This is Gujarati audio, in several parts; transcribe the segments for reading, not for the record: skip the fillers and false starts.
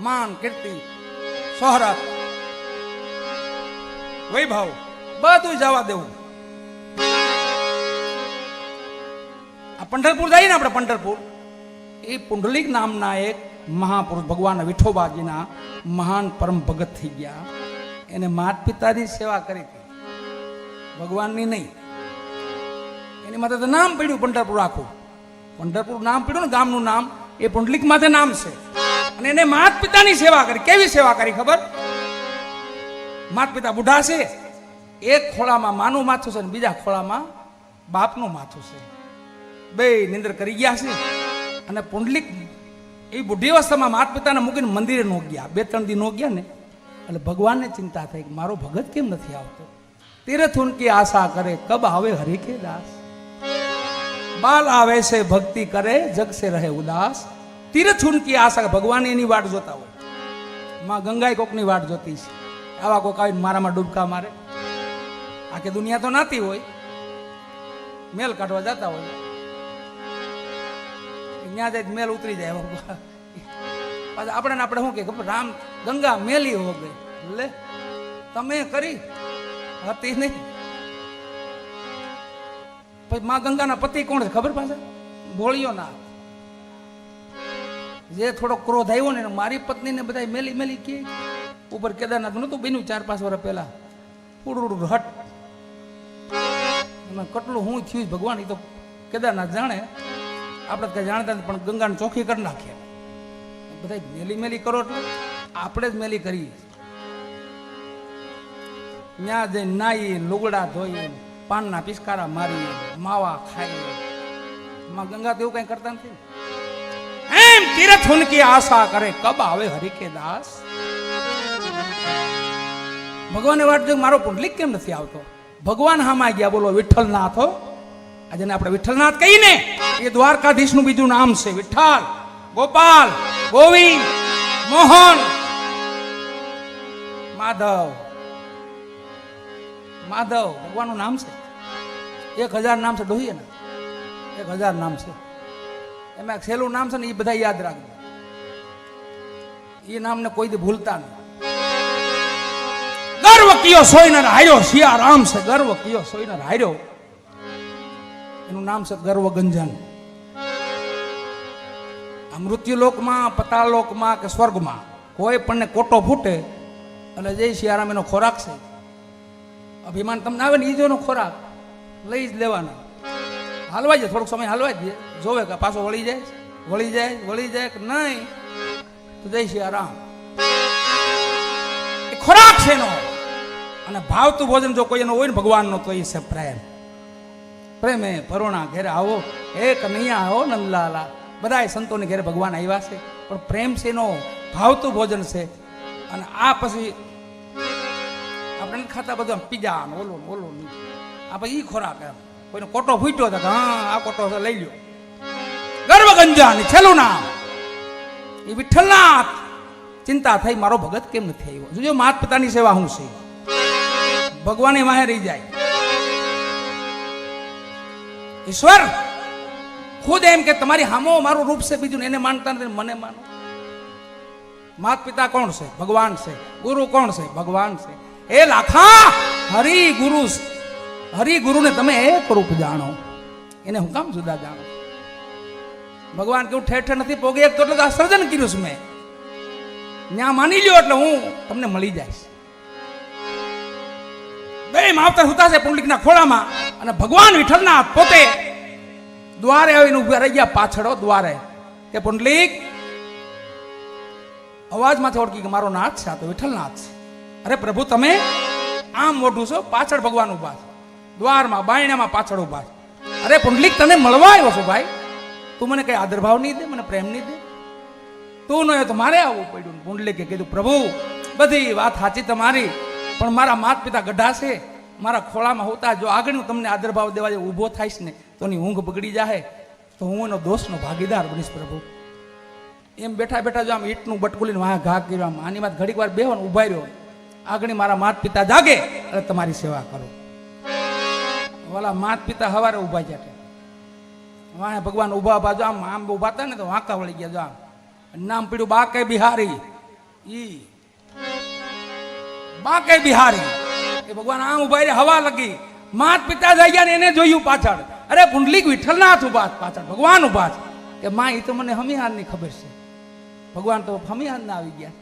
માન, કીર્તિ, શોહરત, વૈભવ બધું જવા દેવું. આ પંઢરપુર જઈએ ને આપણે, પંઢરપુર એ પુંડલિક નામના એક મહાપુરુષ ભગવાન વિઠોબાજીના મહાન પરમ ભગત થઈ ગયા. એને માત પિતાની સેવા કરી હતી, ભગવાનની નહીં. એની માથે તો નામ પડ્યું પંઢરપુર આખું. પંઢરપુર નામ પડ્યું ને ગામનું નામ, એ પુંડલિક માથે નામ છે. અને એને માત પિતાની સેવા કરી. કેવી સેવા કરી ખબર? માત પિતા બુઢા છે, એક ખોળામાં માનું માથું છે ને બીજા ખોળામાં બાપનું માથું છે. બે નિંદર કરી ગયા છે. અને પુંડલિક એ બુઢી અવસ્થામાં માત પિતાને મૂકીને મંદિરે નો ગયા. 2-3 દી નો ગયા ને એટલે ભગવાનને ચિંતા થઈ કે મારો ભગત કેમ નથી આવતો. તીરથ ઉનકી આશા કરે કબ આવે હરિ કે દાસ. બાલ આવે છે ભક્તિ કરે જગ સે રહે ઉદાસ. તીરથ ઉનકી આશા, ભગવાન એની વાટ જોતા હોય. માં ગંગાએ કોકની વાટ જોતી છે. આવા કોક આવીને મારામાં ડૂબકા મારે. આખી દુનિયા તો નાતી હોય, મેલ કાઢવા જતા હોય, ત્યાં જાય મેલ ઉતરી જાય. પાછા આપણે શું કે ખબર, રામ ગંગા મેલી હો ગઈ. લે તમે કરી હતી નહીં. પછી માં ગંગાના પતિ કોણ છે ખબર? પાછા ભોળિયો ના. જે થોડો ક્રોધ આવ્યો ને, મારી પત્નીને બધા મેલી મેલી કે ઉપર કેદારનાથ નતું બન્યું 4-5 વર્ષ પહેલા. ઉડું હટ કેટલું હું થયું ભગવાન એ તો કેદારનાથ જાણે, આપણે કઈ જાણતા નથી. પણ ગંગાને ચોખ્ખી કરી નાખીએ. બધા મેલી મેલી કરો એટલે આપણે જ મેલી કરીએ. ત્યાં જઈને નાઈ, લુગડા ધોઈએ, પાનના પિસ્કારા મારીએ, માવા ખાઈએ. માં ગંગા તો એવું કઈ કરતા નથી. એમ તીરથ ઉનકી આશા કરે કબ આવે હરિ કે દાસ. ભગવાનને વાટ જો મારો પુંડલિક કેમ નથી આવતો. ભગવાન હામાં ગયા. બોલો વિઠ્ઠલનાથ. હો આજે આપણે વિઠ્ઠલનાથ કહીને, એ દ્વારકાધીશનું બીજું નામ છે. વિઠ્ઠલ, ગોપાલ, ગોવિંદ, મોહન, માધવ. માધવ ભગવાનનું નામ છે. 1000 નામ છે. ડોહીએ ને 1000 નામ છે. એમાં એક છેલ્લું નામ છે ને, એ બધા યાદ રાખજો. એ નામને કોઈ દી ભૂલતા નહીં. ગર્વ કિયો સોયનર હાર્યો, સિયારામ છે. ગર્વ કિયો સોયનર હાર્યો, એનું નામ છે ગર્વ ગંજન. આ મૃત્યુલોકમાં, પતાળલોકમાં કે સ્વર્ગમાં કોઈ પણ કોટો ફૂટે એટલે જય સિયારામ એનો ખોરાક છે. અભિમાન તમને આવે ને, એ જોનો ખોરાક લઈ જ લેવાના. હાલવાઈ જાય, થોડોક સમય હાલવાઈ દે, જોવે કે પાછો વળી જાય, વળી જાય, વળી જાય કે નહીં તો જય સિયારામ. એ ખોરાક છે એનો. અને ભાવતું ભોજન જો કોઈ એનો હોય ને ભગવાનનો, તો એ છે પ્રેમ. પ્રેમે પરોણા ઘેરે આવો, એક નૈયા આવો નંદલાલા. બધા સંતોને ઘેરે ભગવાન આવ્યા છે, પણ પ્રેમ છે એનો, ભાવતું ભોજન છે. અને આ પછી આપણે ખાતા બધું પીઝા ઓલો ઓલો આ પછી ઈ ખોરાક. એમ કોઈનો કોટો ફૂટ્યો હતો, હા આ કોટો છે લઈ લ્યો. ગર્વગંજાન છેલ્લું નામ એ વિઠ્ઠલનાથ. ચિંતા થઈ મારો ભગત કેમ નથી આવ્યો. જોજો માત પિતાની સેવા શું છે. ભગવાને વાહે રહી જાય. ઈશ્વર ખુદ એમ કે તમારી હામો મારું રૂપ છે, બીજું એને માનતા નથી, મને માનો. માત પિતા કોણ છે? ભગવાન છે. ગુરુ કોણ છે? ભગવાન છે. એ લાખા હરિ ગુરુ, હરિ ગુરુને તમે એક રૂપ જાણો, એને હું કામ જુદા જાણો. ભગવાન કેવું ઠેર ઠેર નથી પોગે એક તો એટલે આ સર્જન કર્યું છે મેં. ત્યાં માની લ્યો એટલે હું તમને મળી જઈશ. બે માવતર હુતા છે પુંડલિકના ખોળામાં, અને ભગવાન વિઠ્ઠલનાથ પોતે દ્વારે આવીને ઉભા રહી ગયા પાછળ. દ્વારે કે પુંડલિક અવાજમાંથી ઓળખી કે મારો નાથ છે, આ તો વિઠ્ઠલનાથ છે. અરે પ્રભુ તમે આમ મોઢું છો, પાછળ ભગવાન ઉભા છે. દ્વારમાં બાયણામાં પાછળ ઉભા છે. અરે પુંડલિક તને મળવા આવ્યો છું ભાઈ, તું મને કઈ આદરભાવ નહીં દે, મને પ્રેમ નહીં દે? તું ન તો મારે આવવું પડ્યું. પુંડલિકે કીધું પ્રભુ બધી વાત સાચી તમારી, પણ મારા માત પિતા ગઢા છે, મારા ખોળામાં હોતા. જો આગળ હું તમને આદરભાવ દેવા ઊભો થાઈશ ને તો એની ઊંઘ બગડી જાય, તો હું એનો દોષનો ભાગીદાર બનીશ પ્રભુ. એમ બેઠા બેઠા જો આમ ઈટનું બટકુલીને વાહ ઘા કર્યો, આમ આની વાત ઘડીક વાર બેહો ને ઉભા રહ્યો. આગળ મારા માત પિતા જાગે અને તમારી સેવા કરો. વાલા માત પિતા હવારે ઉભા જાય, વાહ ભગવાન ઉભા ઉભા જો આમ આમ ઉભા હતા ને તો વાંકા વળી ગયા. જો આમ નામ પીડ્યું બાકે બિહારી. ઈ બાકે બિહારી એ ભગવાન આમ ઉભા રહે, હવા લગી, માત પિતા જઈ ગયા ને એને જોયું પાછળ, અરે પુંડલીક વિઠ્ઠલનાથ ઉભા પાછળ, ભગવાન ઉભા છે કે માં એ તો મને હમીહારની ખબર છે, ભગવાન તો હમીહારના આવી ગયા,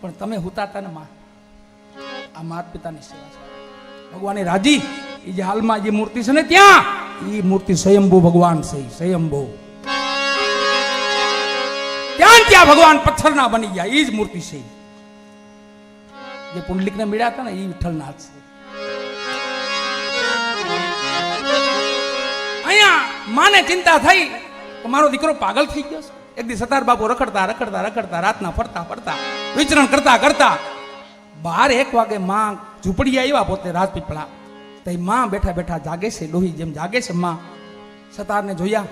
પણ તમે હુતાતા ને માં, આ માત પિતાની સેવા છે. ભગવાન રાજી એ જે હાલમાં જે મૂર્તિ છે ને ત્યાં એ મૂર્તિ સ્વયંભૂ ભગવાન છે, સ્વયંભૂ ત્યાં ભગવાન પથ્થરના બની ગયા, એ જ મૂર્તિ છે. જે પુંડલિક ને મળ્યા હતા ને એ વિઠ્ઠલનાથ છે. અહીંયા માને ચિંતા થઈ કે મારો દીકરો પાગલ થઈ ગયો છે. એક દી સતાર બાપુ રખડતા રખડતા રખડતા રાતના ફરતા ફરતા વિચરણ કરતા કરતા 12-1 વાગે માં ઝૂંપડી આવ્યા, પોતે રાજપીપળા. તો માં બેઠા બેઠા જાગે છે, ડોહી જેમ જાગે છે. માં સતારને જોયા,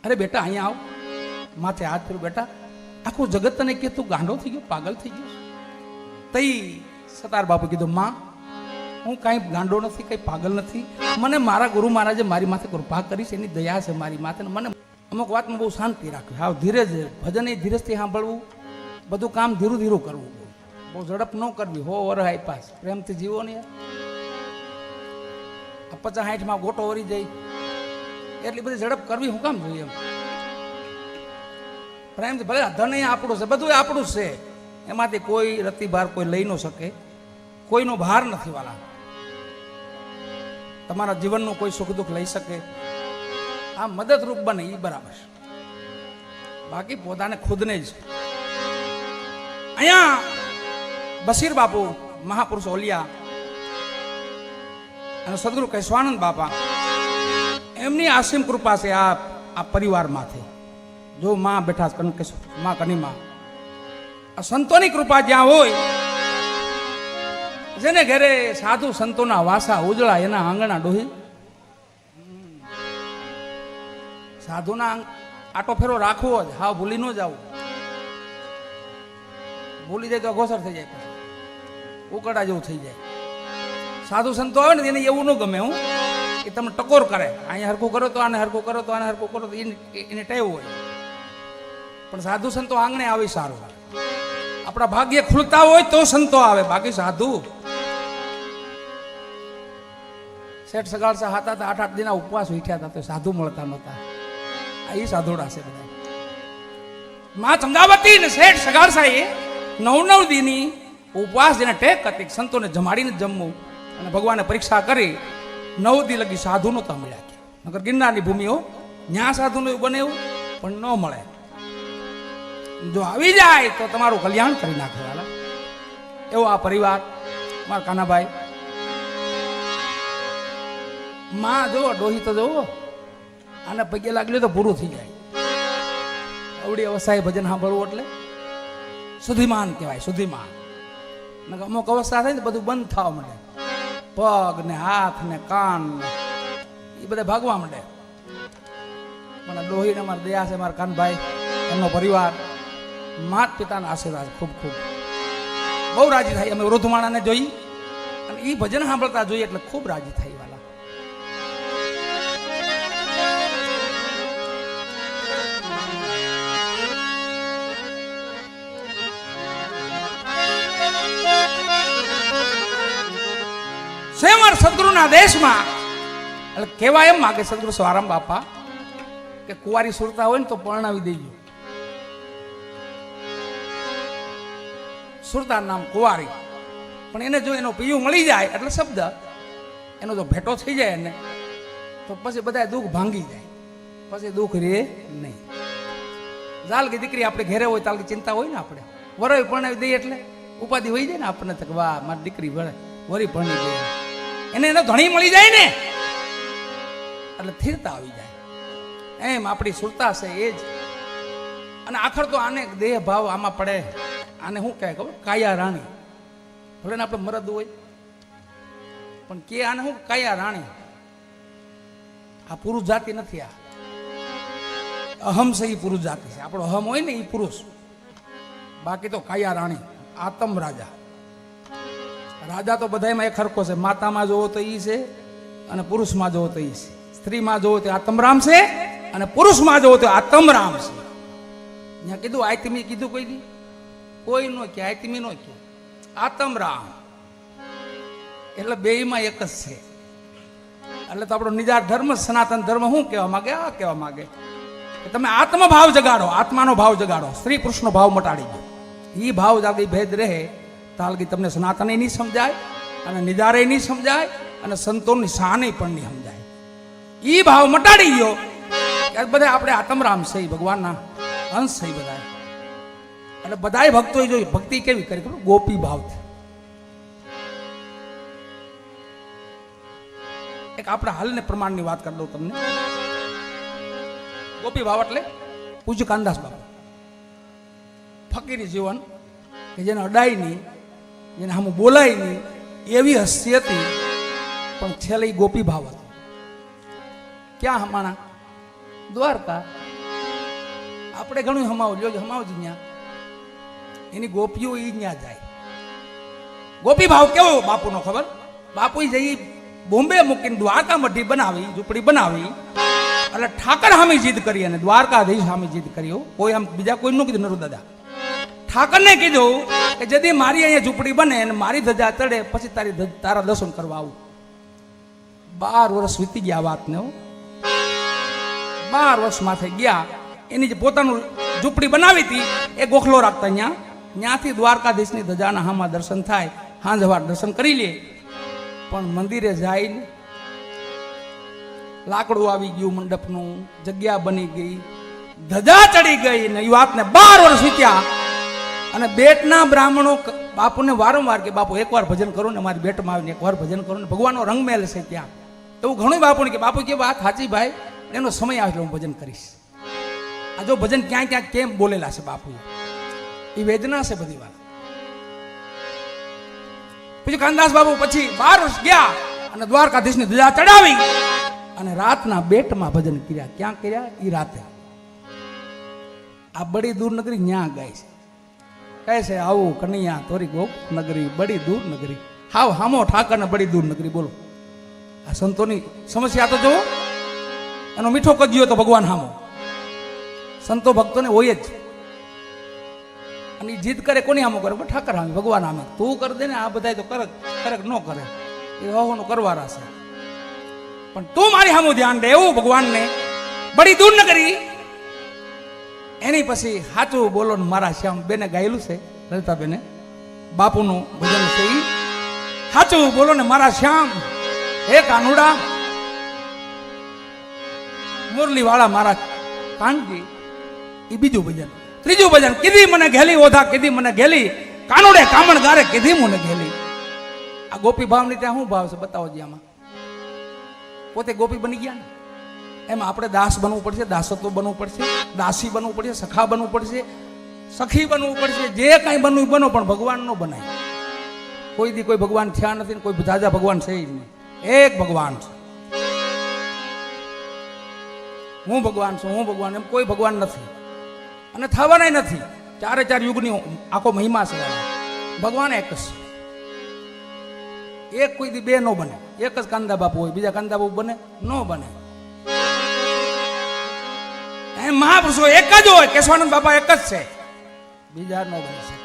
અરે બેટા અહીંયા આવ, માથે હાથ ફેર્યો, બેટા આખું જગત તને કે તું ગાંડો થઈ ગયો, પાગલ થઈ ગયો. તઈ સતાર બાપુ કીધું, માં હું કાંઈ ગાંડો નથી, કંઈ પાગલ નથી, મને મારા ગુરુ મહારાજે મારી માથે કૃપા કરી છે, એની દયા છે મારી માથે. મને અમુક વાતમાં બહુ શાંતિ રાખવી, હાવ ધીરજ, ભજન એ ધીરજથી સાંભળવું, બધું કામ ધીરું ધીરું કરવું, બહુ ઝડપ ન કરવી. હો વર આઈપાસ પ્રેમથી જીવો ને. 50-60 ગોટો વરી જાય એટલી બધી ઝડપ કરવી હું કામ જોઈએ? એમ પ્રેમથી, ભલે ધન આપણું છે, બધું આપણું છે, એમાંથી કોઈ રતિભાર કોઈ લઈ ન શકે, કોઈનો ભાર નથી વાલા. તમારા જીવનનું કોઈ સુખ દુઃખ લઈ શકે, આ મદદરૂપ બને એ બરાબર છે, બાકી પોતાને ખુદને જ. અહીંયા બશીર બાપુ મહાપુરુષ ઓલિયા અને સદગુરુ કેશવાનંદ બાપા, એમની આસીમ કૃપા છે આ પરિવારમાંથી. જો માં બેઠા માં કનીમાં, આ સંતોની કૃપા જ્યાં હોય, જેને ઘરે સાધુ સંતોના વાસા ઉજળા, એના આંગણા ડોહી સાધુના આટો ફેરો રાખવો જ, હા ભૂલી ન જવું. ભૂલી જાય તો અઘોસર થઈ જાય, પછી ઉકળા જેવું થઈ જાય. સાધુ સંતો આવે ને એને એવું ન ગમે, હું એ તમને ટકોર કરે, અહીંયા હરખું કરો તો આને હરખું કરો તો આને હરખું કરો તો એને ટેવ હોય. પણ સાધુ સંતો આંગણે આવી સારું, આપણા ભાગ્ય ખુલતા હોય તો સંતો આવે, બાકી સાધુ શેઠ સગાડસા હતા તો 8-8 દિના ઉપવાસ ઉઠ્યા હતા, તો સાધુ મળતા નહોતા. આ સાધુડા છે બધા. માં ચંગાવતી ને શેઠ સગાડસા એ 9-9 દીની ઉપવાસ જેને ટેક હતી, સંતોને જમાડીને જમવું, અને ભગવાને પરીક્ષા કરી 9 દી લગી સાધુ નહોતા મળ્યા. નગર ગિરનારની ભૂમિઓ ન્યા સાધુનું એવું બને, એવું પણ ન મળે. જો આવી જાય તો તમારું કલ્યાણ કરી નાખવાના. એવો આ પરિવાર, મારા કાનાભાઈ, માં જો ડોહી તો જોવો, આને પગે લાગલી તો પૂરું થઈ જાય. અવડી અવસ્થાએ ભજન સાંભળવું એટલે સુધીમાન કહેવાય, સુધીમાન. અમુક અવસ્થા થાય ને બધું બંધ થવા માંડે, પગ ને હાથ ને કાન એ બધા ભાગવા માંડે. પણ ડોહીને મારી દયા છે, મારા કાનભાઈ, એમનો પરિવાર, માત પિતાના આશીર્વાદ ખૂબ ખૂબ બહુ રાજી થાય. અમે વૃદ્ધમાણાને જોઈ અને એ ભજન સાંભળતા જોઈએ એટલે ખૂબ રાજી થાય વાલા. સેવર સદગુરુના દેશમાં એટલે કહેવાય એમ માગે સદગુરુ સ્વારામ બાપા કે કુંવારી સુરતા હોય ને તો પરણાવી દેજો. સુરતા નામ કુંવારી, પણ એને જો એનો પીયું મળી જાય એટલે શબ્દ એનો જો ભેટો થઈ જાય ને તો પછી બધા દુઃખ ભાંગી જાય, પછી દુઃખ રે નહીં. જાલકી દીકરી આપણે ઘેરે હોય તાલકી ચિંતા હોય ને, આપણે વરય પરણાવી દઈએ એટલે ઉપાધિ હોય જાય ને આપણને, તો વાહ મારી દીકરી વરી પરણી ગઈ, એને એનો ધણી મળી જાય ને એટલે સ્થિરતા આવી જાય. એમ આપણી સુરતા છે એ જ. અને આખર તો આને દેહ ભાવ આમાં પડે, આને શું કહે ખબર, કાયા રાણી. ભલે ને આપણે મરદ હોય પણ કે આને શું કાયા રાણી. આ પુરુષ જાતિ નથી, આ અહમ છે, એ પુરુષ જાતિ છે. આપણો અહમ હોય ને એ પુરુષ, બાકી તો કાયા રાણી, આતમ રાજા. રાજા તો બધામાં એક હરખો છે, માતામાં જોવો તો ઈ છે અને પુરુષમાં જોવો તો ઈ છે. સ્ત્રીમાં જોવો તો આતમરામ છે અને પુરુષમાં જોવો તો આતમરામ છે. ત્યાં કીધું આયતમી કીધું કોઈ દી કોઈ નો કે આત્મી નો કે આત્મ રામ એટલે બેયમાં એક જ છે. એટલે તો આપણો નિજા ધર્મ સનાતન ધર્મ શું કહેવા માંગે? આ કહેવા માંગે કે તમે આત્મભાવ જગાડો, આત્માનો ભાવ જગાડો, સ્ત્રી પુરુષનો ભાવ મટાડી દો. એ ભાવ જાગી ભેદ રહે તાલગી તમને સનાતન નહીં સમજાય અને નિદારે નહીં સમજાય અને સંતોની શાને પણ નહીં સમજાય. એ ભાવ મટાડી ગયો કે બધા આપણે આત્મરામ છે, ભગવાનના અંશ છે બધા. એટલે બધાય ભક્તો જોઈ ભક્તિ કેવી કરી ખબર? ગોપી ભાવથી. એક આપણા હાલને પ્રમાણની વાત કરી દઉં તમને. ગોપી ભાવ એટલે પૂજ્ય કાનદાસ બાપુ, ફકીરી જીવન કે જેને અડાય નહીં, જેને આમ બોલાય નહીં, એવી હસ્તી હતી. પણ છેલ્લે ગોપી ભાવ હતો. ક્યાં હમાણા? દ્વારકા. આપણે ઘણું હમાવું લ્યો, હમાવજી ત્યાં એની ગોપીઓ એ ત્યાં જાય. ગોપી ભાવ કેવો બાપુનો ખબર? બાપુ જઈ બોમ્બે મૂકીને દ્વારકા મઢી બનાવી, ઝૂંપડી બનાવી. એટલે ઠાકર સામે જીદ કરી અને દ્વારકાધીશ સામે જીદ કર્યો. કોઈ આમ બીજા કોઈ ન કીધું, નરુ દાદા ઠાકરને કીધું કે જદી મારી અહીંયા ઝૂંપડી બને અને મારી ધજા ચડે પછી તારા દર્શન કરવા આવું. 12 વર્ષ વીતી ગયા વાતને. 12 વર્ષ માથે ગયા. એની જે પોતાનું ઝૂંપડી બનાવી હતી એ ગોખલો રાખતા ત્યાંથી દ્વારકાધીશની ધજાના હામાં દર્શન થાય. હાંજવાર દર્શન કરી લે. પણ મંદિરે જાય ને લાકડું આવી ગયું, મંડપનું જગ્યા બની ગઈ, ધજા ચડી ગઈ ને એ વાતને 12 વર્ષ વીત્યા. અને બેટના બ્રાહ્મણો બાપુને વારંવાર કે બાપુ એકવાર ભજન કરો ને, મારી બેટમાં આવીને એકવાર ભજન કરો ને, ભગવાનનો રંગ મેલ છે ત્યાં. એવું ઘણું બાપુને કે બાપુ કે વાત સાચી ભાઈ, એનો સમય આવે હું ભજન કરીશ. આ જો ભજન ક્યાંય ક્યાંક કેમ બોલેલા છે બાપુએ, એ વેદના છે બધી વાત. પછી કાનદાસ બાપુ પછી 12 વર્ષ ગયા અને દ્વારકાધીશની ધજા ચડાવી અને રાતના બેટમાં ભજન કર્યા. ક્યાં કર્યા? એ રાતે. આ બડી દૂર નગરી ન્યા ગાય છે. કહે છે આવું કનૈયા તોરી ગોપ નગરી, બડી દૂર નગરી. હાવ હામો ઠાકર ને બડી દૂર નગરી. બોલો, આ સંતોની સમસ્યા તો જુઓ. એનો મીઠો કજ્યો તો ભગવાન હામો. સંતો ભક્તોને હોય જ. અને જીદ કરે કોની હામો કરે? ઠાકર હામે, ભગવાન હામે. તું કર દે ને, આ બધા તો કરે ન કરે, એ હોવાનું કરવાના છે. પણ તું મારી હામું ધ્યાન દે એવું ભગવાનને બડી દૂર ન કરી. એની પછી સાચું બોલો ને મારા શ્યામ બેને ગાયેલું છે, લલિતાબેને બાપુનું ભજન છે. સાચું બોલો ને મારા શ્યામ, હે કાનુડા, મુરલી વાળા મારા કાનજી. એ બીજું ભજન. ત્રીજું ભજન, કીધી મને ઘેલી ઓધા, કીધી મને ઘેલી કાનુડે કામણ ગારે, કીધી મને ઘેલી. આ ગોપી ભાવની ત્યાં શું ભાવ છે બતાવો જી. આમાં પોતે ગોપી બની ગયા ને, એમાં આપણે દાસ બનવું પડશે, દાસત્વ બનવું પડશે, દાસી બનવું પડશે, સખા બનવું પડશે, સખી બનવું પડશે. જે કાંઈ બનવું બનો, પણ ભગવાન નો બનાય. કોઈ દી કોઈ ભગવાન થયા નથી ને કોઈ જાજા ભગવાન છે જ નહીં. એક ભગવાન છે. હું ભગવાન છું, હું ભગવાન, એમ કોઈ ભગવાન નથી અને થવાના નથી. 4 યુગની આખો મહિમા છે. ભગવાન એક જ છે. એક કોઈ દી બે નો બને. એક જ કાંદા બાપુ હોય, બીજા કાંદા બાપુ બને નો બને. મહાપુરુષો એક જ હોય. કેશવાનંદ બાપા એક જ છે, બીજા નો બની શકે.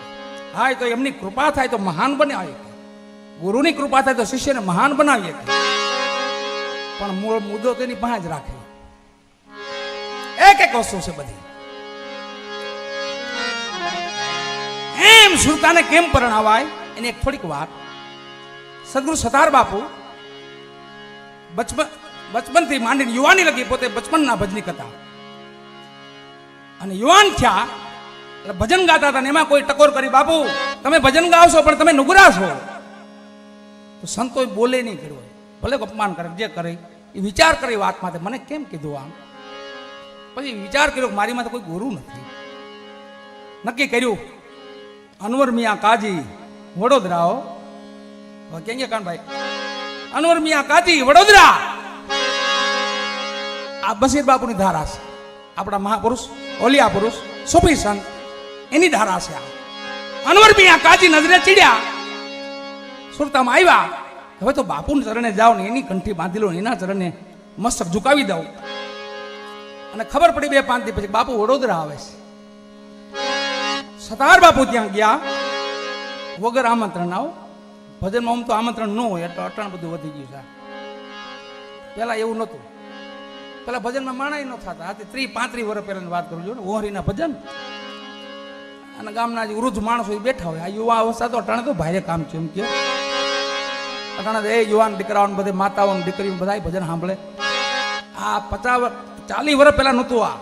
હા, એ તો એમની કૃપા થાય તો મહાન બને. ગુરુની કૃપા થાય તો શિષ્યને મહાન બનાવીએ. પણ મૂળ મુદ્દો તેની પાસે જ રાખે. એક એક વસ્તુ છે બધી. એમ સુરતાને કેમ પરણાવાય એની એક થોડીક વાત. સદગુરુ સતાર બાપુ બચપનથી માંડીને યુવાની લગી પોતે બચપનના ભજની કથા અને યુવાન થયા એટલે ભજન ગાતા હતા. એમાં કોઈ ટકોર કરી, બાપુ તમે ભજન ગાવશો પણ તમે નુગરા છો. તો સંતોએ બોલે નહીં કર્યો, ભલે અપમાન કરે, જે કરે એ વિચાર કરે વાત માટે. મને કેમ કીધું આમ? પછી વિચાર કર્યો કે મારી માટે કોઈ ગુરુ નથી. નક્કી કર્યું અનવર મિયા કાજી વડોદરા. કેમ કે કાનભાઈ અનવર મિયા કાજી વડોદરા. આ બશીર બાપુની ધારા છે. આપણા મહાપુરુષ ઓલિયા પુરુષ સુફી સંત એની ધારા છે. અનવર મિયા કાજી નજરે ચીડ્યા, સુરતામાં આવ્યા. હવે તો બાપુના ચરણે જાઓ ને એની કંઠી બાંધી લો, એના ચરણે મસ્તક ઝુકાવી દઉં. અને ખબર પડી 2-5 દી પછી બાપુ વડોદરા આવે છે. સતાર બાપુ ત્યાં ગયા વગર આમંત્રણ. આવો ભજનમાં આમ તો આમંત્રણ ન હોય એટલે અટાણ બધું વધી ગયું છે. પેલા એવું નહોતું. પેલા ભજનમાં માણાઈ ન થતા. આથી 30-35 વર્ષ પહેલાની વાત કરું છું ને. ઓહરીના ભજન અને ગામના જે વૃદ્ધ માણસો બેઠા હોય. આ યુવા અવસ્થા તો અટાણે તો ભારે કામ છે એમ કે. અટાણે એ યુવાન દીકરાઓ બધે માતાઓ દીકરીઓ બધા ભજન સાંભળે. આ 40 વર્ષ પહેલા નહોતું. આ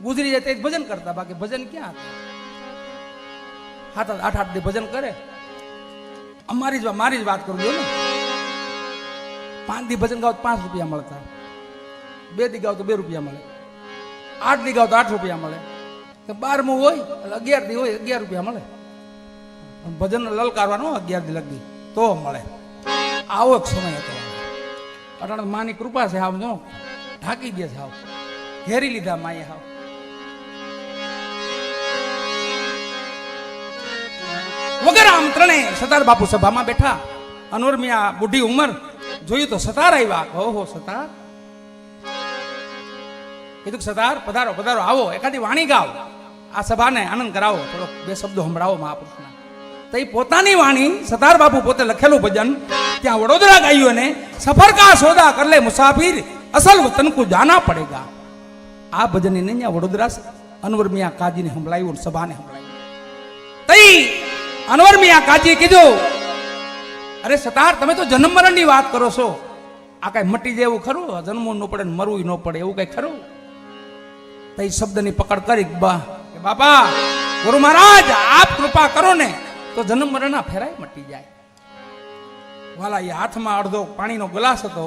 ગુજરી જાય તે ભજન કરતા, બાકી ભજન ક્યાં હતા? 7-8 દી ભજન કરે. મારી જ વાત કરું છું ને. 5 દી ભજન ગાવ તો 5 રૂપિયા મળતા, 2 દી ગાવ તો 2 રૂપિયા મળે, 8 દી ગાવ તો 8 રૂપિયા મળે, 12મું હોય એટલે 11 દી હોય 11 રૂપિયા મળે. ભજન લલકારવાનો 11 દી લગી તો મળે. આવો એક સમય હતો. અટાણે માની કૃપા છે. આમ જો ઢાંકી દે છે. આવ ઘેરી લીધા માએ. હાવ વગર આમંત્રણે સતાર બાપુ સભામાં બેઠા. અનવર મિયા બુઢી ઉંમર. જોયું તો સતાર આવ્યા. ઓહો સતાર. કીધું સતાર પધારો પધારો, આવો એકાદી વાણી ગાઓ, આ સભાને આનંદ કરાવો, થોડો 2 શબ્દો સંભળાવો મહાપુરુષના. તો એ પોતાની વાણી સતાર બાપુ પોતે લખેલું ભજન ત્યાં વડોદરા ગાયું. અને સફર કા સોદા કર લે મુસાફિર, અસલ વતન કો જાના પડેગા. આ ભજન એને ત્યાં વડોદરા અનવર મિયા કાજીને સંભળાયું, સભાને સંભળાયું. તઈ અનવર મિયા કાજીએ કીધું, અરે સતાર તમે તો જન્મ મરણની વાત કરો છો. આ કઈ મટી જાય એવું ખરું? જન્મવું ન પડે ને મરવું ન પડે એવું કઈ ખરું? તઈ શબ્દની પકડ કરી કે બાપા ગુરુ મહારાજ આપ કૃપા કરો ને તો જન્મ મરણના ફેરાય મટી જાય. વાલા એ હાથમાં અડધો પાણીનો ગ્લાસ હતો.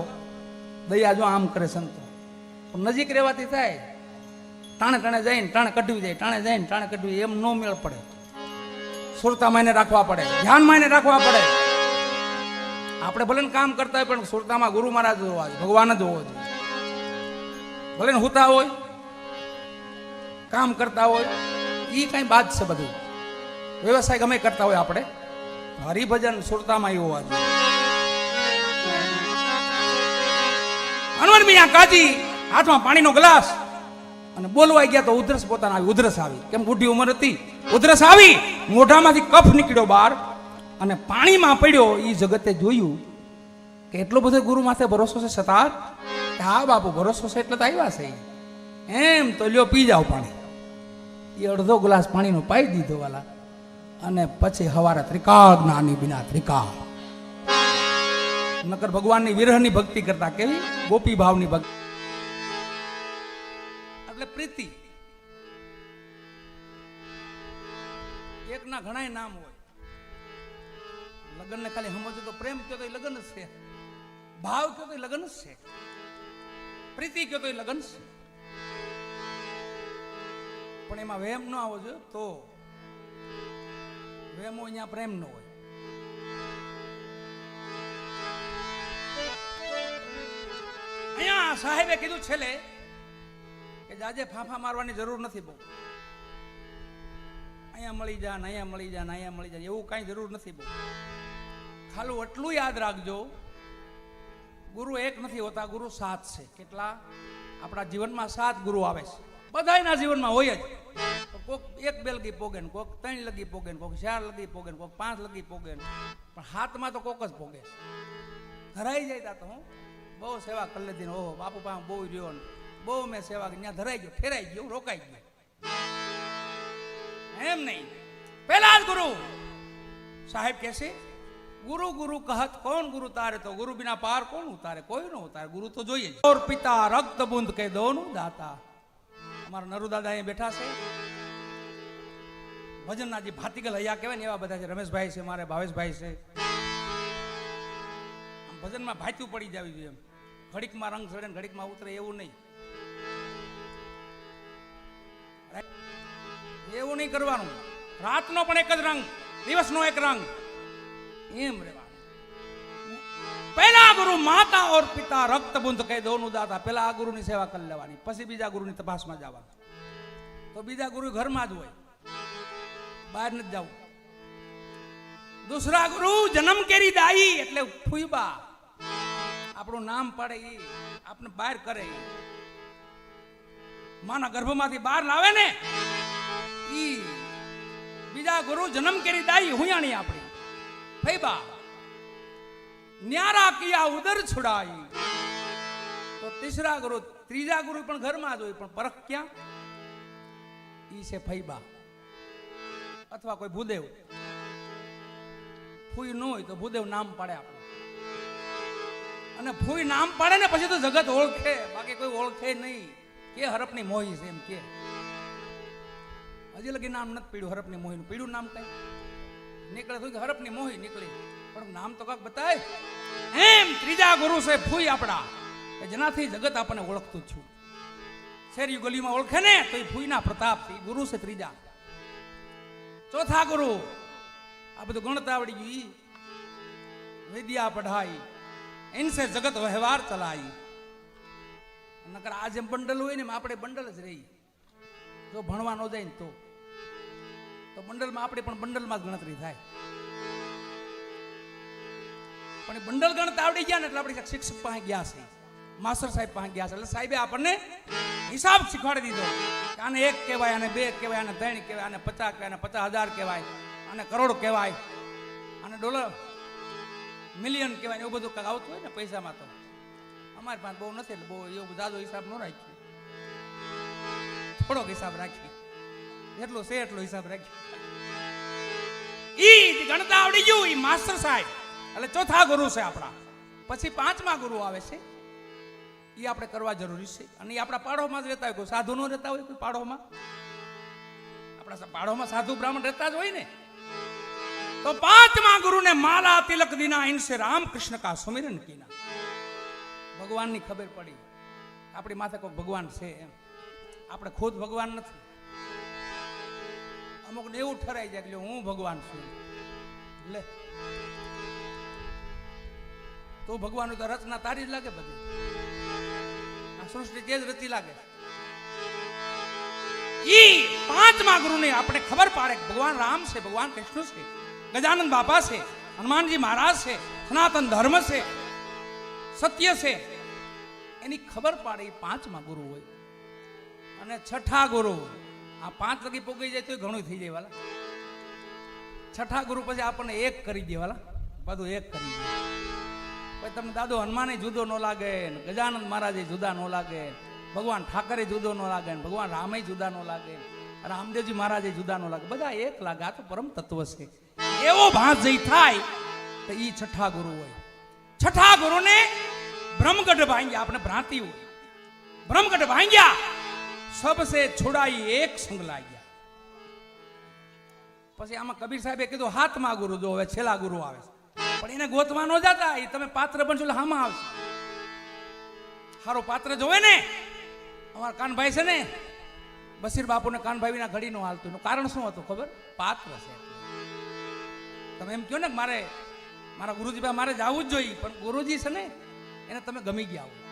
દયા જો આમ કરે સંતો. નજીક રહેવાથી થાય. ટાણે જઈને ટાણે કઢવી જાય, ટાણે જઈને ટાણે કઢવી, એમ નો મેળ પડે. સુરતામાં એને રાખવા પડે, ધ્યાનમાં એને રાખવા પડે. આપણે ભલે કામ કરતા હોય પણ સુરતામાં ગુરુ મહારાજ જોવા જોઈએ, ભગવાન જ હોવો જોઈએ. ભલે ને હુતા હોય, કામ કરતા હોય, એ કઈ બાદ છે બધું. વ્યવસાય ગમે કરતા હોય આપણે, હરિભજન સુરતામાં એ હોવા જોઈએ. અનવર મિયા કાજી હાથમાં પાણીનો ગ્લાસ અને બોલવા ગયા તો ઉધરસ પોતાના આવી. ઉધરસ આવી. કેમ? બુઢી ઉંમર હતી. ઉધરસ આવી, મોઢામાંથી કફ નીકળ્યો બહાર અને પાણીમાં પડ્યો. એ જગતે જોયું કે એટલો બધો ગુરુ માથે ભરોસો છે સતાર. હા બાપુ ભરોસો છે એટલે તો આવ્યા છે. એમ તો લ્યો પી જાઓ પાણી. એ અડધો ગ્લાસ પાણીનો પાઈ દીધો વાલા. અને પછી હવારે ત્રિકાળ જ્ઞાની બિના ત્રિકાળ. નકર ભગવાનની વિરહની ભક્તિ કરતા. કેવી? ગોપી ભાવની ભક્તિ. એટલે પ્રીતિ એકના ઘણા નામ હોય. લગ્ન ને ખાલી સમજો તો પ્રેમ કયો તો એ લગ્ન જ છે, ભાવ કયો તો એ લગ્ન જ છે, પ્રીતિ કયો તો એ લગ્ન છે. પણ એમાં વહેમ ન આવો જોઈએ. તો વહેમો અહીંયા પ્રેમ ન હોય. અહીંયા સાહેબે કીધું છેલ્લે કે જાજે ફાંફા મારવાની જરૂર નથી. બહુ અહીંયા મળી જા, અહીંયા મળી જા, અહીંયા મળી જા, એવું કાંઈ જરૂર નથી. બહુ ખાલું એટલું યાદ રાખજો, ગુરુ એક નથી હોતા, ગુરુ 7 છે. કેટલા? આપણા જીવનમાં 7 ગુરુ આવે છે. બધાના જીવનમાં હોય જ. કોક 1-2 લગી પોગે ને, કોક 3 લગી પોગે ને, કોક 4 લગી પોગે ને, કોક 5 લગી પોગે ને, પણ હાથમાં તો કોક જ પોગે. ધરાઈ જાય તો હું બહુ સેવા કરી લીધી ને, ઓહો બાપુ પાસે બહુ રહ્યો ને, બહુ મેં સેવા કરી, ત્યાં ધરાઈ ગયો, ઠેરાઈ ગયો, રોકાઈ ગયો. એમ નહીં. પહેલા જ ગુરુ સાહેબ કહેશે, ગુરુ ગુરુ કહત કોણ ગુરુ તારે, તો ગુરુ બિના પાર કોણ ઉતારે? કોઈ ન ઉતારે. ગુરુ તો જોઈએ. ઓર પિતા રક્ત બુંદ કે દોનું દાતા. અમારા નરુ દાદા અહીંયા બેઠા છે. ભજનના જે ભાતીગલ હૈયા કહેવાય ને એવા બધા છે. રમેશભાઈ છે, મારે ભાવેશભાઈ છે. ભજનમાં ભાત્યું પડી જવી જોઈએ. એમ ઘડીકમાં રંગ ચડે ને ઘડીકમાં ઉતરે એવું નહીં. એવું નહીં કરવાનું. રાતનો પણ એક જ રંગ, દિવસનો એક રંગ, એમ રહેવાનું. પહેલા ગુરુ માતા ઓર પિતા રક્ત બુંદ કહે દોનું દાતા. પહેલા આ ગુરુની સેવા કરી લેવાની, પછી બીજા ગુરુની તપાસમાં જવાનું. તો બીજા ગુરુ ઘરમાં જ હોય, બહાર નથી જવું. દુસરા ગુરુ જન્મ કેરી દાઈ, એટલે ફૂઈબા આપણું નામ પડે, એ આપણે બહાર કરે. માના ગર્ભમાંથી બહાર લાવે ને ઈ બીજા ગુરુ જન્મ કરી દાઈ હુયાણી આપણી ફૈબા ન્યારા કિયા ઉદર છુડાઈ તો તીસરા ગુરુ ત્રીજા ગુરુ પણ ઘરમાં જ હોય પણ પરખ ક્યાં ઈ છે ફૈબા અથવા કોઈ ભૂદેવ ફૂઈ ન હોય તો ભૂદેવ નામ પાડે આપણે અને ફૂઈ નામ પાડે ને પછી તો જગત ઓળખે બાકી કોઈ ઓળખે નહીં કે હરપની મોહી છે એમ કે હજી લગી નામ નથી પીડ્યું હરપની મોહીનું પીડ્યું નામ કઈ નીકળે તો કે હરપની મોહી નીકળી પણ નામ તો કાંક બતાય એમ ત્રીજા ગુરુ છે ફૂઈ આપણા કે જેનાથી જગત આપણને ઓળખતું છું શેરી ગલીમાં ઓળખે ને તો એ ફૂઈના પ્રતાપ થી ગુરુ છે ત્રીજા ચોથા ગુરુ આ બધું ગણત આવડી ગયું વિદ્યા પઢાઈ इनसे जगत व्यवहार चलाई नकर आज एम बंडल હોય ને આપણે બંડલ જ રહી જો ભણવા ન જાય ને તો બંડલ માં આપણે પણ બંડલ માં જ ગણતરી થાય પણ બંડલ ગણત આવડી ગયા ને એટલે આપણે શિક્ષક પાસે ગયા છે માસ્ટર સાહેબ પાસે ગયા છે એટલે સાહેબે આપણને હિસાબ શીખવાડી દીધો કે આને 1 કહેવાય આને 2 કહેવાય આને 3 કહેવાય આને 50 કહેવાય આને 50,000 કહેવાય આને કરોડ કહેવાય આને ડોલર મિલિયન કહેવાય એવું બધું કાંક આવતું હોય ને પૈસામાં તો અમારી પાસે બહુ નથી એટલે બહુ એવું જાજો હિસાબ ન રાખીએ થોડોક હિસાબ રાખીએ એટલો છે એટલો હિસાબ રાખીએ ઈ ગણતા આવડી ગયું ઈ માસ્ટર સાહેબ એટલે ચોથા ગુરુ છે આપણા પછી પાંચમા ગુરુ આવે છે ઈ આપણે કરવા જરૂરી છે અને ઈ આપણા પાડોમાં જ રહેતા હોય કોઈ સાધુ ન રહેતા હોય કોઈ પાડોમાં આપણા પાડોમાં સાધુ બ્રાહ્મણ રહેતા જ હોય ને तो पांचवा गुरु ने माला तिलक दीना इनसे राम कृष्ण का सुमिरन कीना भगवान ની ખબર પડી આપણી માથે કોઈ ભગવાન છે એમ આપણે ખુદ ભગવાન નથી અમુક ને એવું ઠરાઈ જાય કે હું ભગવાન છું લે તો ભગવાન તો રચના તારી જ લાગે બધી આ સૃષ્ટિ જે જ રચી લાગે ઈ પાંચમા ગુરુ ને આપણે ખબર પાડે કે ભગવાન રામ છે ભગવાન કૃષ્ણ છે गजानंद बापा से हनुमान जी महाराज से सनातन धर्म से सत्य से एनी खबर पाड़े पांचमा गुरु होय अने छठा गुरु आ 5 लगी पोगी जाए तो घणું થઈ જાય વાલા छठा गुरु પછી આપણને એક કરી દે વાલા બધું એક કરી દે પછી તમને દાદો હનુમાને જુદો ન લાગે ગજાનંદ મહારાજે જુદા ન લાગે ભગવાન ઠાકરે જુદો ન લાગે ભગવાન રામે જુદા ન લાગે રામદેવજી મહારાજે જુદા ન લાગે બધા એક લાગે આ તો પરમ તત્વ છે એવો ભાસ જઈ થાય તો ઈ છઠ્ઠા ગુરુ હોય છઠ્ઠા ગુરુ ને બ્રહ્મગઢ ભાંગ્યા આપણે ભ્રાંતિ હોય બ્રહ્મગઢ ભાંગ્યા સબસે છોડાઈ એક સંગ લાગ્યા પછી આમાં કબીર સાહેબે કીધું હાથમાં ગુરુ જો હવે છેલ્લા ગુરુ આવે પણ એને ગોતવા ન જતા એ તમે પાત્ર બનશો એટલે હામાં આવશે સારો પાત્ર જોવે ને અમારા કાનભાઈ છે ને બસીર બાપુને કાનભાઈ વિના ઘડી નો હાલતું એનું કારણ શું હતું ખબર પાત્ર છે તમે એમ કહો ને મારે મારા ગુરુજી ભાઈ મારે જવું જ જોઈએ પણ ગુરુજી છે ને એને તમે ગમી ગયા હોય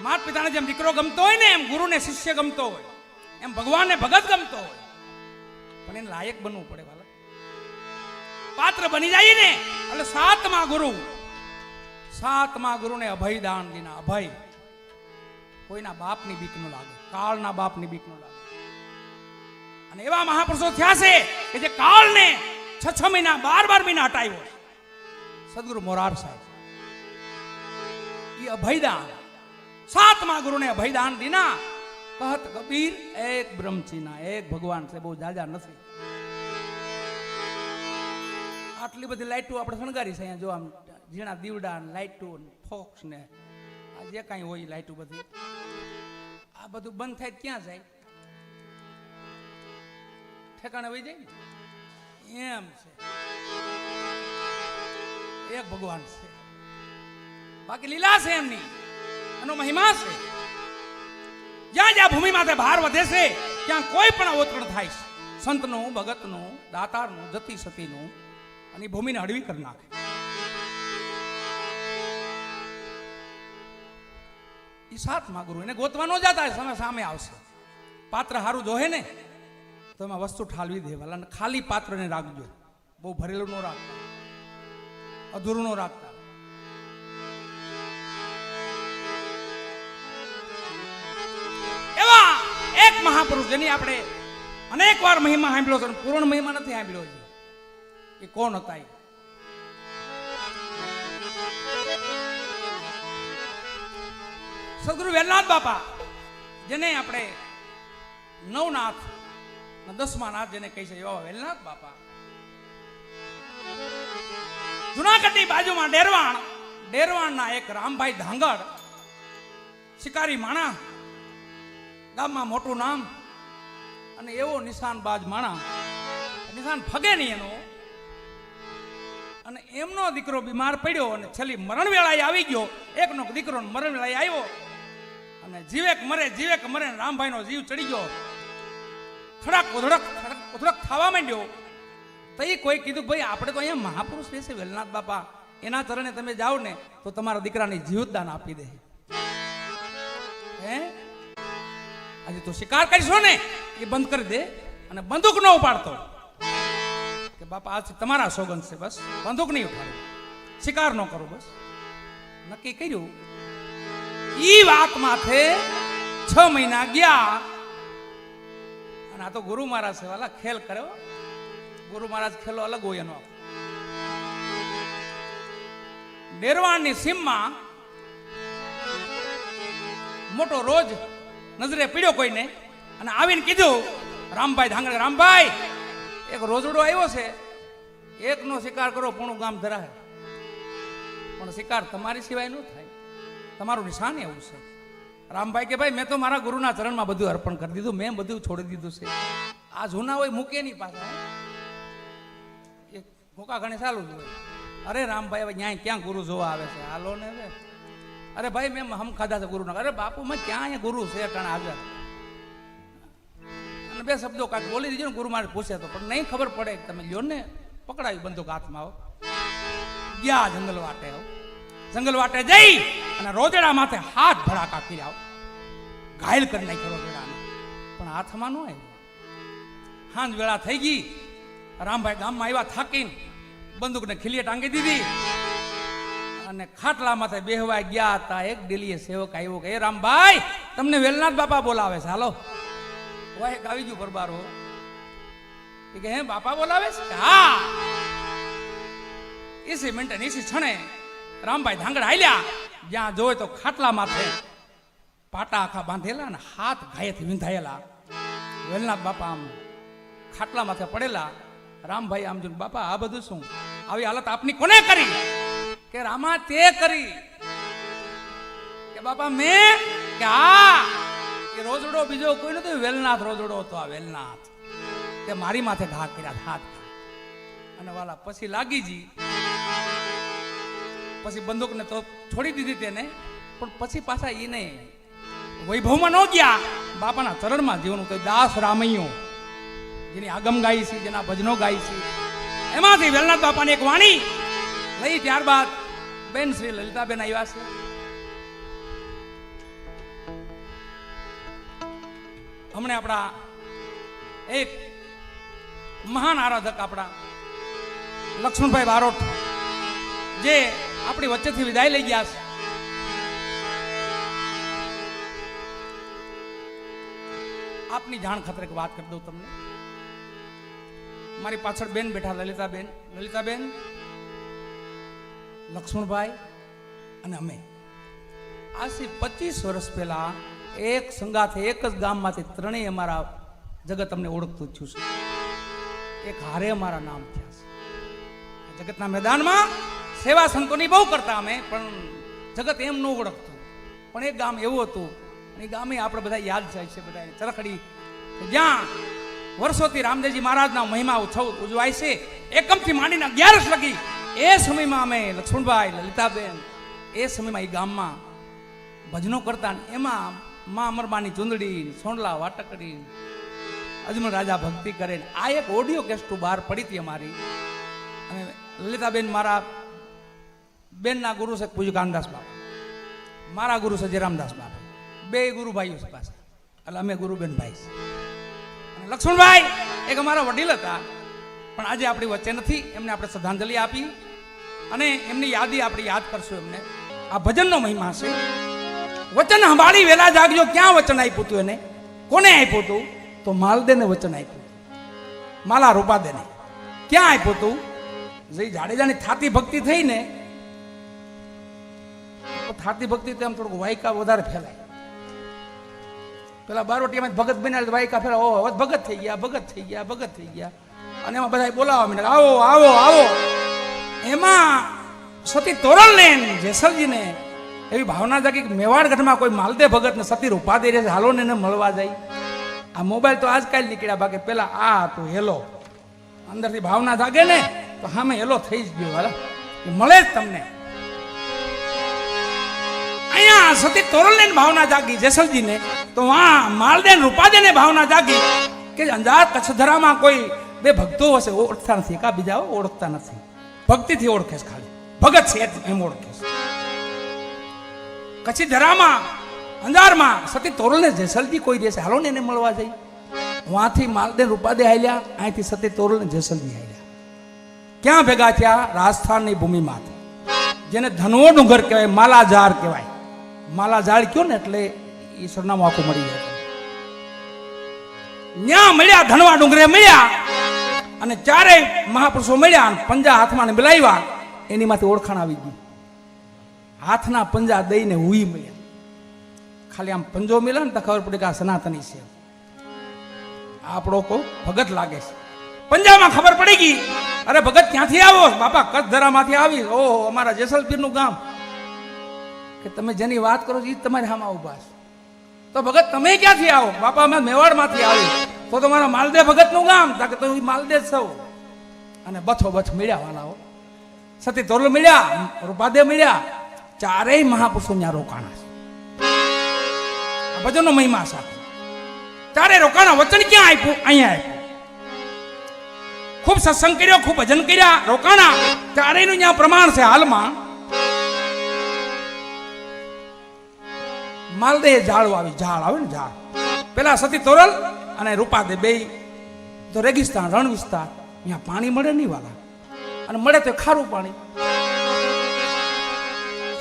માતા પિતાને જેમ દીકરો ગમતો હોય ને એમ ગુરુને શિષ્ય ગમતો હોય એમ ભગવાનને ભગત ગમતો હોય પણ એને લાયક બનવું પડે વાલા પાત્ર બની જાય ને એટલે સાતમા ગુરુને અભય દાન દીના અભય કોઈના બાપની બીક ન લાગે કાળના બાપની બીક ન લાગે અને એવા મહાપુરુષો થયા છે કે જે કાળને 6 મહિના 12 મહિના હટાવ્યો સદગુરુ મોરાર સાહેબ ये अभयदान सातमा गुरु ने अभयदान दीना कहत कबीर एक ब्रह्मचीना एक भगवान से बहुत जाजा नहीं आटली बधी लाइटो આપણે શણગારી છે અહીંયા જો આમ ઝીણા દીવડા ને લાઇટો ને ફોક્સ ને આ જે કાંઈ હોય લાઇટો બધી આ બધું બંધ થાય ક્યાં જાય ઠેકાણે વઈ જાય એમ છે એક ભગવાન છે બાકી લીલા છે એમની એનો મહિમા છે જ્યાં જ્યાં ભૂમિ માથે ભાર વધે છે ત્યાં કોઈ પણ અવતરણ થાય છે સંતનું ભગતનું દાતારનું જતી સતીનું અને ભૂમિને હળવી કરી નાખે એ સાતમા ગુરુ એને ગોતવા ન જતા સમય સામે આવશે પાત્ર હારું જોહે ને તો એમાં વસ્તુ ઠાલવી દેવાલા અને ખાલી પાત્રને રાખજો બહુ ભરેલું ન રાખતા અધૂરું ન રાખતા મહાપુરુષ જેની આપણે અનેક વાર મહિમા સાંભળ્યો છે, પૂર્ણ મહિમા નથી સાંભળ્યો છે. એ કોણ હતા? એ સદગુરુ વેલનાથ બાપા, જેને આપણે નવનાથ, 10મા નાથ જેને કહી છે, એવા વેલનાથ બાપા જુનાગઢની બાજુમાં ડેરવાણના એક રામભાઈ ધાંગડ, શિકારી માણા, ગામમાં મોટું નામ અને એવો નિશાનબાજ માણા, નિશાન ફગે નહીં એનો. અને એમનો દીકરો બીમાર પડ્યો અને છેલ્લી મરણ વેળાએ આવી ગયો. એકનો દીકરો મરણ વેળાએ આવ્યો અને જીવે કે મરે રામભાઈનો જીવ ચડી ગયો. ખડક ઉધડક થવા માંડ્યો. તો એ કોઈ કીધું, ભાઈ આપણે તો અહીંયા મહાપુરુષ રહેશે વેલનાથ બાપા, એના ચરણે તમે જાઓ ને તો તમારા દીકરાને જીવદાન આપી દે. હે, આજે તો શિકાર કરીશો ને એ બંધ કરી દે અને બંદૂક ન ઉપાડતો કે બાપા આજ તમારા સોગંદ છે, બસ બંદૂક નહીં ઉપાડો, શિકાર ન કરો, બસ નક્કી કર્યું. ઈ વાત માથે 6 મહિના ગયા અને આ તો ગુરુ મહારાજ છે વાલા, ખેલ કર્યો. ગુરુ મહારાજ ખેલો અલગ હોય એનો. ડેરવાણની સીમમાં મોટો રોજ નજરે પીડ્યો કોઈને અને આવીને કીધું રામભાઈ ધાંગડ, રામભાઈ એક રોજડો આવ્યો છે, એકનો શિકાર કરો પૂણું ગામ ધરાય, પણ શિકાર તમારી સિવાય ન થાય, તમારું નિશાન એવું છે. રામભાઈ કે ભાઈ મેં તો મારા ગુરુના ચરણમાં બધું અર્પણ કરી દીધું, મેં બધું છોડી દીધું છે. આ જૂના હોય મૂકે નહીં પાછા, એ ભૂકા ઘણી ચાલુ જ હોય. અરે રામભાઈ હવે ન્યાય ક્યાં ગુરુ જોવા આવે છે, હાલો ને હવે. અરે ભાઈ મેં હમ ખાધા છે ગુરુના. અરે બાપુ મેં ક્યાં અહીંયા ગુરુ છે અટાણે હાજર. અને 2 શબ્દો કાંઈક બોલી દીધો ને ગુરુ મારે પૂછે તો, પણ નહીં ખબર પડે. તમે લ્યો ને, પકડાવી બંદૂક હાથમાં. આવો ગયા જંગલ વાટે જઈ અને રોજડા માથે હાથ ભડાકા કર્યા, ઘાયલ કરી નાખ્યો રોજડાને, પણ હાથમાં ન આવ્યો. સાંજ વેળા થઈ ગઈ, રામભાઈ ગામમાં આવ્યા થાકીને, બંદૂકને ખીલીએ ટાંગી દીધી અને ખાટલા માથે બેહવા ગયા હતા. એક ડેલીએ સેવક આવ્યો કે એ રામભાઈ તમને વેલનાથ બાપા બોલાવે છે, હાલો. વાહેક આવી ગયું પરબારો કે હે બાપા બોલાવે છે? હા. એસી મિનિટે એસી છણે રામભાઈ ધાંગડ હાલ્યા, જ્યાં જોયે તો ખાટલા માથે પાટા આખા બાંધેલા અને હાથ ઘાયેથી વિંધાયેલા. વેલનાથ બાપા આમ ખાટલા માથે પડેલા. રામભાઈ આમ જોયું, બાપા આ બધું શું? આવી હાલત આપની કોને કરી? કે રામા તે કરી. કે બાપા મેં? કે હા. એ રોજડો બીજો કોઈ નતો, વેલનાથ રોજડો હતો. આ વેલનાથ તે મારી માથે ઘા કર્યા, હાથ. અને વાલા પછી લાગી જી, પછી બંદૂકને તો છોડી દીધી તેને, પણ પછી પાછા એને વૈભવમાં ન ગયા, બાપાના ચરણમાં જીવનું. તો દાસ રામૈયો જેની આગમ ગાઈ છે, જેના ભજનો ગાઈ છે, એમાંથી વેલનાથ બાપાની એક વાણી લઈ. ત્યારબાદ બેન શ્રી લલિતાબેન આવ્યા છે. હમણે આપણા એક મહાન આરાધક આપણા લક્ષ્મણભાઈ બારોટ, જે આપણી વચ્ચેથી વિદાય લઈ ગયા છે. આપની જાણ ખાતર એક વાત કરી દઉં તમને. મારી પાછળ બેન બેઠા, લલિતાબેન. લક્ષ્મણભાઈ અને અમે આશી 25 વર્ષ પહેલા એક સંગાથે એક જ ગામમાંથી ત્રણેય અમારા જગત અમને ઓળખતું જ થયું છે. એક હારે અમારા નામ થયા છે. જગતના મેદાનમાં સેવા સંતોની બહુ કરતા અમે, પણ જગત એમ ન ઓળખતું. પણ એક ગામ એવું હતું, અને એ ગામે આપણે બધા યાદ જાય છે, બધા ચરખડી, જ્યાં વર્ષોથી રામદેવજી મહારાજના મહિમા ઉજવાય છે. એકમથી માંડીને 11 લગી એ સમયમાં અમે લક્ષ્મણભાઈ, લલિતાબેન એ સમયમાં એ ગામમાં ભજનો કરતા. એમાં મા અમરબાની ચુંદડી, સોંડલા વાટકડી, અજમલ રાજા ભક્તિ કરે. આ એક ઓડિયો કેસ્ટ બહાર પડી હતી અમારી. અને લલિતાબેન મારા બેનના ગુરુ છે પૂજ્ય કાનદાસ બાપા, મારા ગુરુ છે જયરામદાસ બાપા, 2 ગુરુભાઈઓ છે પાછા, એટલે અમે ગુરુબેન ભાઈ છે. અને લક્ષ્મણભાઈ એક અમારા વડીલ હતા, પણ આજે આપણી વચ્ચે નથી. એમને આપણે શ્રદ્ધાંજલિ આપી અને એમની યાદી આપણે યાદ કરશું. એમને આ ભજનનો મહિમા છે. વચન સંભાળી વેલા જાગજો, ક્યાં વચન આપ્યું હતું એને? કોને આપ્યું હતું? તો માલદેને વચન આપ્યું, માલા રૂપાદેને. ક્યાં આપ્યું હતું? જે જાડેજાની થાતી ભક્તિ થઈ ને, તો થાતી ભક્તિ તો એમ થોડુંક વાયકા વધારે ફેલાય. પેલા બારોટીમાં ભગત બન્યા વાયકા ફેલાય, ઓ હવે ભગત થઈ ગયા, ભગત થઈ ગયા, ભગત થઈ ગયા. અને એમાં બધા બોલાવા માંડ્યા, આવો આવો આવો. એમાં સતી તોરલને જેસલજીને એવી ભાવના જાગી કે મેવાડગઢમાં કોઈ માલદે ભગત ને સતી રૂપાદે રહે છે, હાલો ને એને મળવા જાય. આ મોબાઈલ તો આજકાલ નીકળ્યા, બાકી પેલા આ હતું હેલો. અંદરથી ભાવના જાગે ને તો સામે હેલો થઈ જ ગયો, હાલો મળે જ તમને. અહીંયા સતી તોરલને ભાવના જાગી જેસલજીને, તો આ માલદે રૂપાદે ને ભાવના જાગી કે અંજાર કચ્છધરામાં કોઈ બે ભક્તો હશે, ઓળખતા નથી, કા બીજા ઓળખતા નથી, ભક્તિથી ઓળખે છે, ખાલી ભગત છે એમ ઓળખે છે. કચ્છી ધરામાં અંજારમાં સતી તોરલને જેસલજી કોઈ દેશે, હાલો ને એને મળવા જઈ. વાંથી માલદે રૂપાદે હાલ્યા, અહીંથી સતી તોરલને જેસલજી હાલ્યા. ક્યાં ભેગા થયા? રાજસ્થાનની ભૂમિમાંથી, જેને ધનવો ડુંગર કહેવાય, માલાજાર કહેવાય. માલાજાર કયો ને એટલે એ સરનામું આખું મળી જાય. ત્યાં મળ્યા, ધનવા ડુંગરે મળ્યા, અને ચારેય મહાપુરુષો મળ્યા, પંજા હાથમાં મિલાવ્યા. એની માંથી ઓળખાણ આવી ગઈ. હાથના પંજા દઈને હુઈ મળ્યા. ખાલી આમ પંજો મિલે ને તો ખબર પડી કે આ સનાતની છે, આપણો કો ભગત લાગે છે. પંજામાં ખબર પડી ગઈ, અરે ભગત ક્યાંથી આવો? બાપા કચ્છધરામાંથી આવી. ઓહો, અમારા જેસલપીરનું ગામ. કે તમે જેની વાત કરો છો એ તમારે સામે ઉભા છે. તો ભગત તમે ક્યાંથી આવો? બાપા અમે મેવાડમાંથી આવી. તો તમારા માલદે ભગતનું ગામ? તાકે તો માલદે જ સૌ. અને બથો બથ મળ્યા વાલાઓ. સતી તોરલ મળ્યા, રૂપાદે મળ્યા, ચારેય મહાપુરુષો ત્યાં રોકાણા છે. આ ભજનનો મહિમા સાથે ચારે રોકાણા. વચન ક્યાં આપ્યું? અહીંયા આપ્યું. ખૂબ સત્સંગ કર્યો, ખૂબ ભજન કર્યા, રોકાણા. ચારેયનું ત્યાં પ્રમાણ છે. હાલમાં માલદે ઝાડ આવી, ઝાડ આવે ને ઝાડ. પેલા સતી તોરલ અને રૂપાદે બે તો રેગિસ્તાન, રણ વિસ્તાર, અહીંયા પાણી મળે નહીં વાલા, અને મળે તો ખારું પાણી.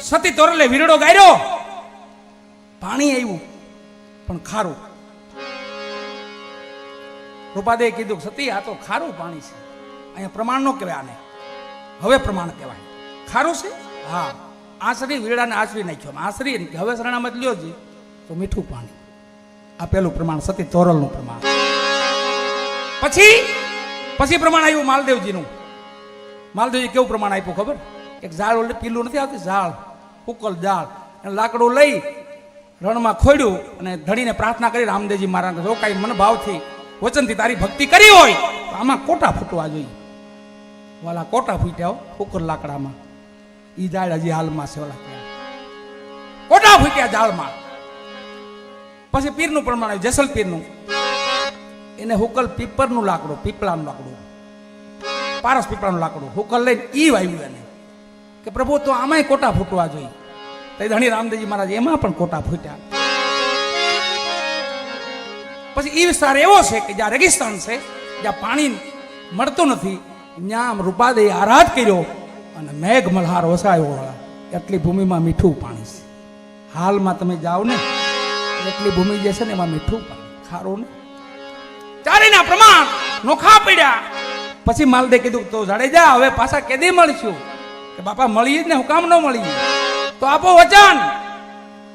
સતી તોરલે વીરડો ગાર્યો, પાણી આવ્યું પણ ખારું. રૂપાદે કીધું, સતી આ તો ખારું પાણી છે, અહીંયા પ્રમાણ નો કહેવાય, આને હવે પ્રમાણ કહેવાય. ખારું છે? હા. આશરી વીરડાને આશરી નાખ્યો, આશરી હવે શરણામત લ્યો છે તો મીઠું પાણી. આ પેલું પ્રમાણ સતી તોરલનું પ્રમાણ. પછી પ્રમાણ આવ્યું માલદેવજીનું. માલદેવજી કેવું પ્રમાણ આપ્યું ખબર? એક ઝાડ ઓલે પીલું નથી આવતી, ઝાડ ઉકલ ઝાડ, એને લાકડું લઈ રણમાં ખોડ્યું અને ધણીને પ્રાર્થના કરી, રામદેવજી મહારાજ જો કાંઈ મન ભાવથી વચનથી તારી ભક્તિ કરી હોય તો આમાં કોટા ફૂટવા જોઈએ. વાલા કોટા ફૂટ્યા ઉકલ લાકડામાં. ઈ ઝાડ હજી હાલમાં છે, ઓલા કોટા ફૂટ્યા ઝાડમાં. પછી પીરનું પ્રમાણ આવ્યું, જેસલ પીરનું. એને હુકલ પીપરનું લાકડું, પીપળાનું લાકડું, પારસ પીપળાનું લાકડું હુકલ લઈને ઈ વાવ્યું એને કે પ્રભુ તો આમાંય કોટા ફૂટવા જોઈએ. તો ધણી રામદેવજી મહારાજ એમાં પણ કોટા ફૂટ્યા. પછી ઈ વિસ્તાર એવો છે કે જ્યાં રેગિસ્તાન છે, જ્યાં પાણી મળતું નથી, ત્યાં રૂપાદે આરાધ કર્યો અને મેઘ મલ્હાર વસાયો. એટલી ભૂમિમાં મીઠું પાણી છે. હાલમાં તમે જાઓ ને એટલી ભૂમિ જે છે ને એમાં મીઠું પાણી, ખારું ને. ચારેયના પ્રમાણ નોખા પડ્યા. પછી માલદે કીધું, તો જાડેજા હવે પાછા કેદી મળશું? કે બાપા મળી જ ને, હું કામ ન મળી? તો આપો વચન.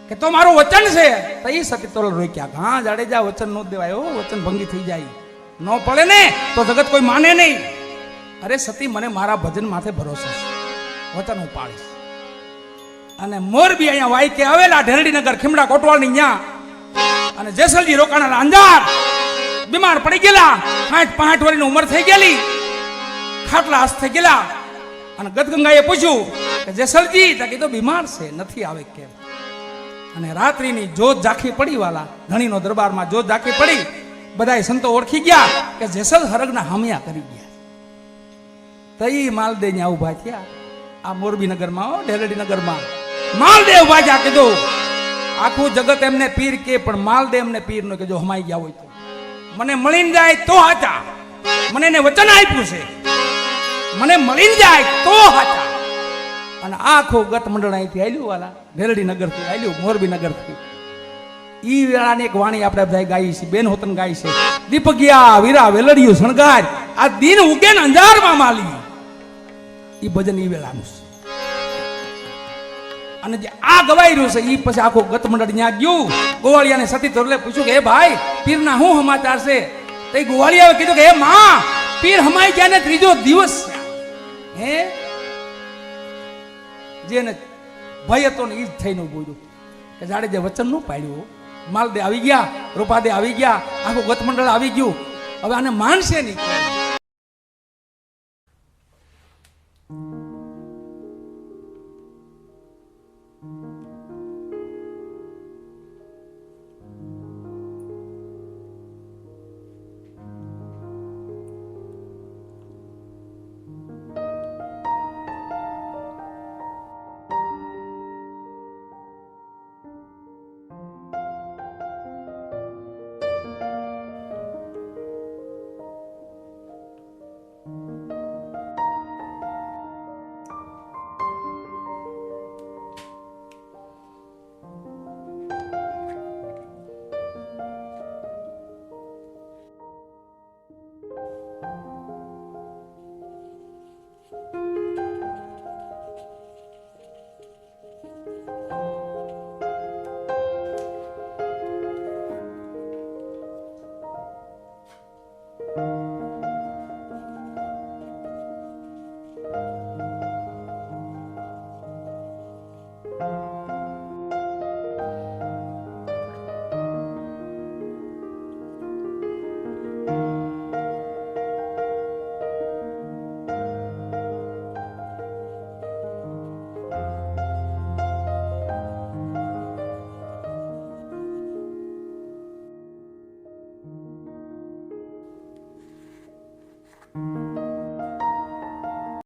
કે તો મારું વચન છે. તો એ સતી તોરલ રોક્યા. હા જાડેજા, વચન ન દેવાય, વચન ભંગી થઈ જાય, ન પડે ને તો જગત કોઈ માને નહીં. અરે સતી, મને મારા ભજન માથે ભરોસો છે, વચન હું પાડીશ. અને મોરબી અહીંયા વાયકે આવેલા ઢેરડીનગર ખીમડા કોટવાળની ત્યાં, અને જેસલજી રોકાણા અંજાર. બીમાર પડી ગયેલા, 65 વર્ષની ઉંમર થઈ ગયેલી, ખાટલા હાથ થઈ ગયેલા. અને ગદગંગાએ પૂછ્યું કે જેસલજી, તો કીધું બીમાર છે, નથી આવે કેમ? અને રાત્રિની જોત ઝાંખી પડી વાલા, ધણીનો દરબારમાં જોત ઝાંખી પડી. બધા સંતો ઓળખી ગયા કે જેસલ હરગના હામિયા કરી ગયા. તઈ માલદે ત્યાં ઉભા થયા. આ મોરબી નગરમાં, ઢેરડી નગરમાં માલદેવ ઉભા થયા. કીધું આખું જગત એમને પીર કે, પણ માલદેવ એમને પીર નો કે જો હમાઈ ગયા હોય તો મને મળીને જાય તો હાચા. મને એને વચન આપ્યું છે, મને મળીને જાય તો હાચા. અને આખું ગત મંડળ અહીંથી આલ્યું વાલા, ઢેરડી નગર થી આલ્યું, મોરબી નગર થી. ઈ વેળાની એક વાણી આપણે બધા ગાઈ છે, બેન હોતન ગાઈ છે, દીપકિયા વીરા વેલડિયું શણગાર, આ દિન ઉગે ને અંજારમાં માલી. ઈ ભજન ઈ વેળાનું છે. અને જે આ ગવાઈ રહ્યું છે ઈ પછી આખો ગત મંડળ ત્યાં ગયું. ગોવાળિયાને સતી તરલે પૂછ્યું કે હે ભાઈ પીરના શું સમાચાર છે? તો એ ગોવાળિયાએ કીધું કે હે માં, પીર હમાઈ ગયા ને ત્રીજો દિવસ છે. હે જેને ભય હતો ને ઈ જ થઈને બોલ્યું કે જાડેજે વચન નું પાડ્યું. માલદે આવી ગયા, રૂપાદે આવી ગયા, આખું ગત મંડળ આવી ગયું. હવે આને માનશે નહીં.